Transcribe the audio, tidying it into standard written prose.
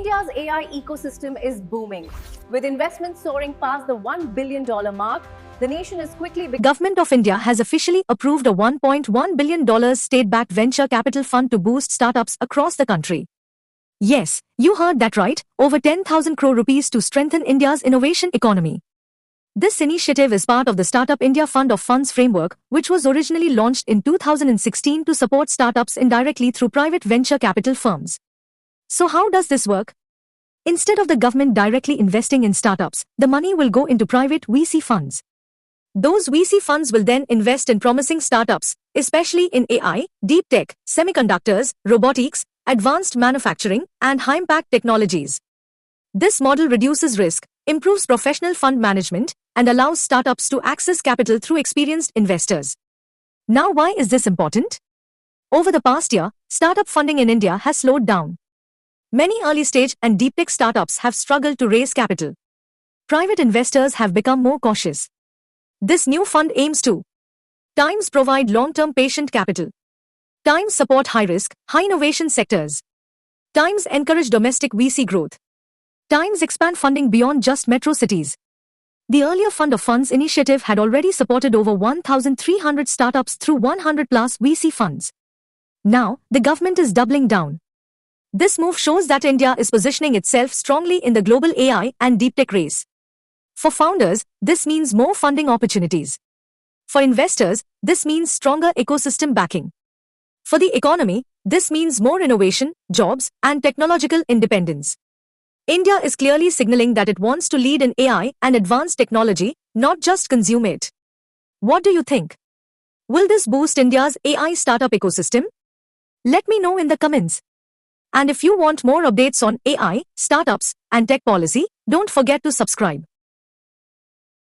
India's AI ecosystem is booming. With investments soaring past the $1 billion mark, the nation is quickly becoming. Government of India has officially approved a $1.1 billion state-backed venture capital fund to boost startups across the country. Yes, you heard that right, over 10,000 crore rupees to strengthen India's innovation economy. This initiative is part of the Startup India Fund of Funds framework, which was originally launched in 2016 to support startups indirectly through private venture capital firms. So how does this work? Instead of the government directly investing in startups, the money will go into private VC funds. Those VC funds will then invest in promising startups, especially in AI, deep tech, semiconductors, robotics, advanced manufacturing, and high-impact technologies. This model reduces risk, improves professional fund management, and allows startups to access capital through experienced investors. Now, why is this important? Over the past year, startup funding in India has slowed down. Many early-stage and deep tech startups have struggled to raise capital. Private investors have become more cautious. This new fund aims to times provide long-term patient capital, times support high-risk, high-innovation sectors, times encourage domestic VC growth, times expand funding beyond just metro cities. The earlier Fund of Funds initiative had already supported over 1,300 startups through 100-plus VC funds. Now, the government is doubling down. This move shows that India is positioning itself strongly in the global AI and deep tech race. For founders, this means more funding opportunities. For investors, this means stronger ecosystem backing. For the economy, this means more innovation, jobs, and technological independence. India is clearly signaling that it wants to lead in AI and advanced technology, not just consume it. What do you think? Will this boost India's AI startup ecosystem? Let me know in the comments. And if you want more updates on AI, startups, and tech policy, don't forget to subscribe.